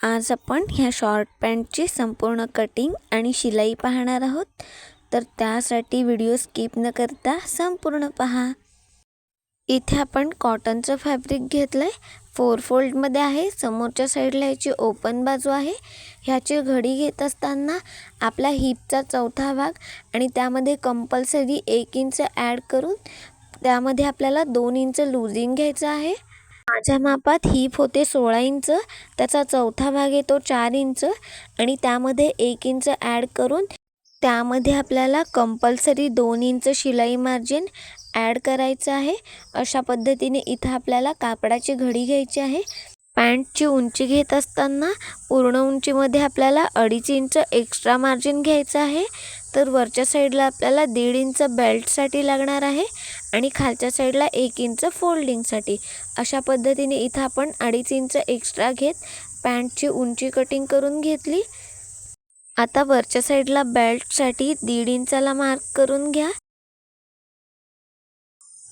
आज आपण ह्या शॉर्ट पॅन्टची संपूर्ण कटिंग आणि शिलाई पाहणार आहोत, तर त्यासाठी व्हिडिओ स्किप न करता संपूर्ण पहा। इथे आपण कॉटनचं फॅब्रिक घेतलंय, 4 फोल्डमध्ये आहे। समोरच्या साईडला याची ओपन बाजू आहे। ह्याची घडी घेत असताना आपला हिपचा चौथा भाग आणि त्यामध्ये कंपल्सरी 1 इंच ॲड करून त्यामध्ये आपल्याला 2 इंच लूजिंग घ्यायचं आहे। माझ्या मापात हिप होते 16 इंच, त्याचा चौथा भाग येतो 4 इंच आणि त्यामध्ये 1 इंच ॲड करून त्यामध्ये आपल्याला कंपल्सरी 2 इंच शिलाई मार्जिन ॲड करायचं आहे। अशा पद्धतीने इथं आपल्याला कापडाची घडी घ्यायची आहे। पॅन्टची उंची घेत असताना पूर्ण उंचीमध्ये आपल्याला 2.5 इंच एक्स्ट्रा मार्जिन घ्यायचं आहे। तर वरच्या साईडला आपल्याला 1.5 इंच बेल्टसाठी लागणार आहे आणि खालच्या साईडला 1 इंच फोल्डिंगसाठी। अशा पद्धतीने इथं आपण 2.5 इंच एक्स्ट्रा घेत पॅन्टची उंची कटिंग करून घेतली। आता वरच्या साईडला बेल्टसाठी 1.5 इंचाला मार्क करून घ्या।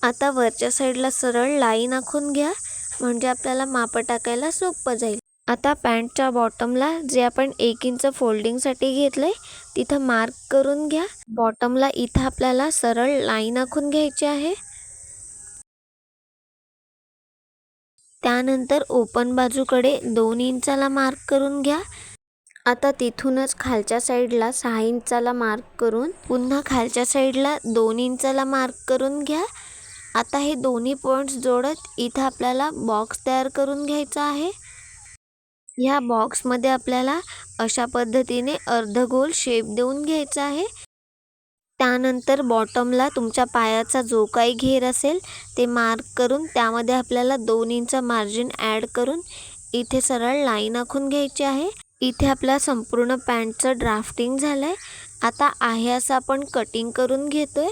आता वरच्या साईडला सरळ लाईन आखून घ्या, म्हणजे आपल्याला माप टाकायला सोपं जाईल। आता पॅन्टच्या बॉटमला जे आपण 1 इंच फोल्डिंगसाठी घेतलंय तिथं मार्क करून घ्या। बॉटमला इथं आपल्याला सरळ लाईन आखून घ्यायची आहे। त्यानंतर ओपन बाजूकडे 2 इंचाला मार्क करून घ्या। आता तिथूनच खालच्या साईडला 6 इंचाला मार्क करून पुन्हा खालच्या साईडला 2 इंचाला मार्क करून घ्या। आता हे दोन्ही पॉइंट्स जोडत इथं आपल्याला बॉक्स तयार करून घ्यायचा आहे। ह्या बॉक्समध्ये आपल्याला अशा पद्धतीने अर्धगोल शेप देऊन घ्यायचा आहे। त्यानंतर बॉटमला तुमच्या पायाचा जो काही घेर असेल ते मार्क करून त्यामध्ये आपल्याला 2 इंच मार्जिन ॲड करून इथे सरळ लाईन आखून घ्यायची आहे। इथे आपल्या संपूर्ण पॅन्टचं ड्राफ्टिंग झालंय। आता आहे असं आपण कटिंग करून घेतोय।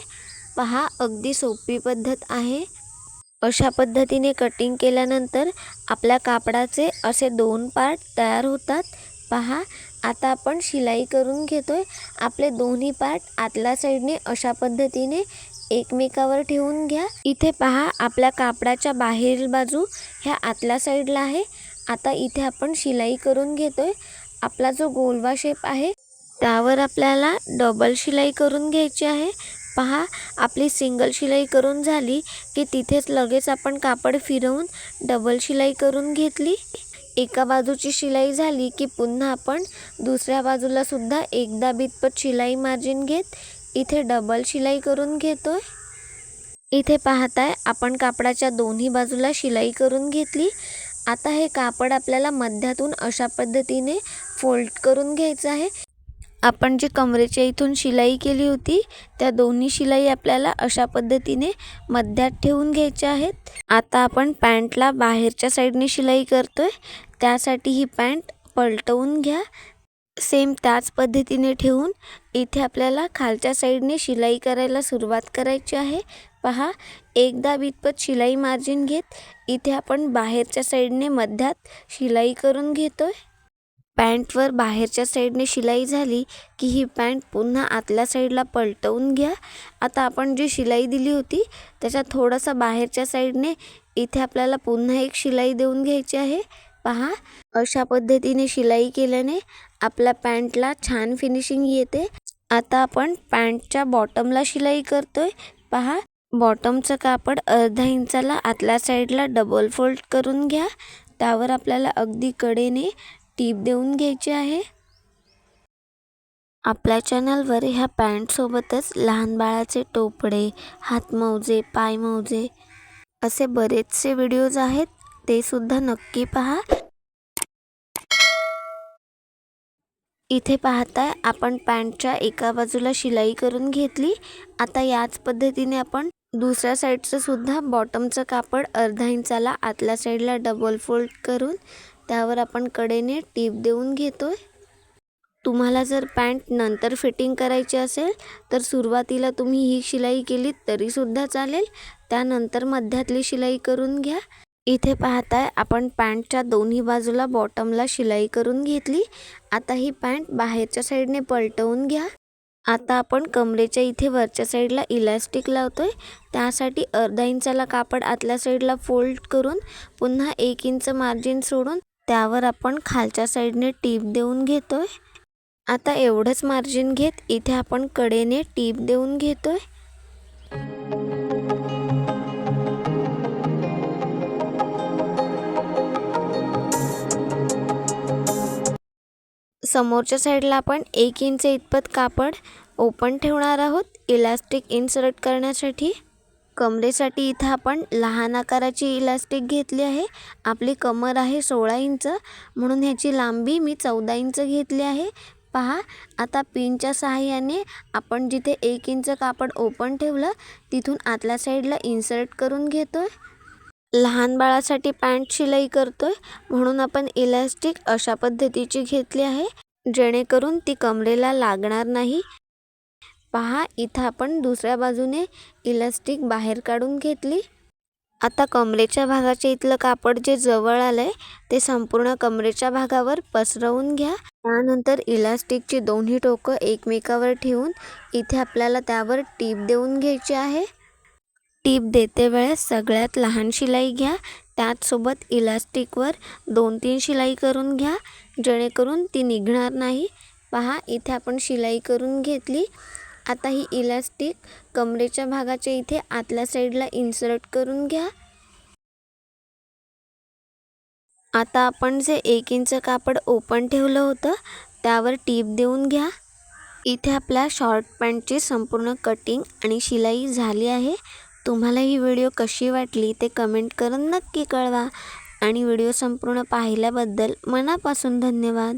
पहा, अगदी सोपी पद्धत आहे। अशा पद्धतीने कटिंग केल्यानंतर आपल्या कापडाचे असे 2 पार्ट तयार होतात। पहा, आता आपण शिलाई करून घेतोय। आपले दोन्ही पार्ट आतल्या साईडने अशा पद्धतीने एकमेकावर ठेवून घ्या। इथे पहा, आपल्या कापडाच्या बाहेरील बाजू ह्या आतल्या साईडला आहे। आता इथे आपण शिलाई करून घेतोय। आपला जो गोलवा शेप आहे त्यावर आपल्याला डबल शिलाई करून घ्यायची आहे। पहा, आपली सिंगल शिलाई करून झाली की तिथेच लगेच आपण कापड फिरवून डबल शिलाई करून घेतली। एका बाजूची शिलाई झाली की पुन्हा आपण दुसऱ्या बाजूला सुद्धा एकदा बितपत शिलाई मार्जिन घेत इथे डबल शिलाई करून घेतोय। इथे पाहताय आपण कापडाच्या दोन्ही बाजूला शिलाई करून घेतली। आता हे कापड आपल्याला मध्यातून अशा पद्धतीने फोल्ड करून घ्यायचं आहे। आपण जी कमरेच्या इथून शिलाई केली होती त्या दोन्ही शिलाई आपल्याला अशा पद्धतीने मध्यात ठेवून घ्यायच्या आहेत। आता आपण पॅन्टला बाहेरच्या साईडने शिलाई करतोय, त्यासाठी ही पॅन्ट पलटवून घ्या। सेम त्याच पद्धतीने ठेवून इथे आपल्याला खालच्या साईडने शिलाई करायला सुरुवात करायची आहे। पहा, एकदा बितपत शिलाई मार्जिन घेत इथे आपण बाहेरच्या साईडने मध्यात शिलाई करून घेतोय। पॅन्टवर बाहेरच्या साईडने शिलाई झाली की ही पॅन्ट पुन्हा आतल्या साईडला पलटवून घ्या। आता आपण जी शिलाई दिली होती त्याच्या थोडासा बाहेरच्या साईडने इथे आपल्याला पुन्हा एक शिलाई देऊन घ्यायची आहे। पहा, अशा पद्धतीने शिलाई केल्याने आपल्या पॅन्टला छान फिनिशिंग येते। आता आपण पॅन्टच्या बॉटमला शिलाई करतोय। पहा, बॉटमचं कापड अर्धा इंचाला आतल्या साईडला डबल फोल्ड करून घ्या। त्यावर आपल्याला अगदी कडेने टीप देऊन घ्यायची आहे। आपल्या चॅनलवर ह्या पॅन्टसोबतच लहान बाळाचे टोपडे, हातमोजे, पायमोजे असे बरेचसे व्हिडिओज आहेत, ते सुद्धा नक्की पहा। इथे पाहताय आपण पॅन्टच्या एका बाजूला शिलाई करून घेतली। आता याच पद्धतीने आपण दुसऱ्या साईडचं सुद्धा बॉटमचं कापड अर्धा इंचाला आतल्या साईडला डबल फोल्ड करून त्यावर आपण कडेने टीप देऊन घेतोय। तुम्हाला जर पॅन्ट नंतर फिटिंग करायची असेल तर सुरुवातीला तुम्ही ही शिलाई केलीत तरी सुद्धा चालेल, त्यानंतर मध्यातली शिलाई करून घ्या। इथे पाहताय आपण पॅन्टच्या दोन्ही बाजूला बॉटमला शिलाई करून घेतली। आता ही पॅन्ट बाहेरच्या साईडने पलटवून घ्या। आता आपण कमरेच्या इथे वरच्या साईडला इलास्टिक लावतोय, त्यासाठी अर्धा इंचाला कापड आतल्या साईडला फोल्ड करून पुन्हा 1 इंच मार्जिन सोडून त्यावर आपण खालच्या साईडने टीप देऊन घेतोय. आता एवढंच मार्जिन घेत इथे आपण कडेने टीप देऊन घेतोय. समोरच्या साईडला आपण 1 इंच इतपत कापड ओपन ठेवणार आहोत इलास्टिक इन्सर्ट करण्यासाठी. कमरेसाठी इथं आपण लहान आकाराची इलास्टिक घेतली आहे. आपली कमर आहे 16 इंच, म्हणून ह्याची लांबी मी 14 इंच घेतली आहे. पहा, आता पिनच्या सहाय्याने आपण जिथे 1 इंच कापड ओपन ठेवलं तिथून आतल्या साईडला इन्सर्ट करून घेतोय. लहान बाळासाठी पॅन्ट शिलाई करतोय, म्हणून आपण इलास्टिक अशा पद्धतीची घेतली आहे जेणेकरून ती कमरेला लागणार नाही. पहा, इथं आपण दुसऱ्या बाजूने इलास्टिक बाहेर काढून घेतली. आता कमरेच्या भागाचे इथलं कापड जे जवळ आलंय ते संपूर्ण कमरेच्या भागावर पसरवून घ्या. त्यानंतर इलास्टिकची दोन्ही टोकं एकमेकावर ठेवून इथे आपल्याला त्यावर टीप देऊन घ्यायची आहे. टीप देते वेळेस सगळ्यात लहान शिलाई घ्या. त्याचसोबत इलास्टिकवर 2-3 शिलाई करून घ्या जेणेकरून ती निघणार नाही. पहा, इथे आपण शिलाई करून घेतली. आता ही इलास्टिक कमरेच्या भागाच्या इथे आतल्या साईडला इन्सर्ट करून घ्या. आता आपण जे 1 इंच कापड ओपन ठेवलं होतं त्यावर टीप देऊन घ्या. इथे आपल्या शॉर्ट पॅन्टची संपूर्ण कटिंग आणि शिलाई झाली आहे. तुम्हाला ही व्हिडिओ कशी वाटली ते कमेंट करून नक्की कळवा आणि व्हिडिओ संपूर्ण पाहिल्याबद्दल मनापासून धन्यवाद.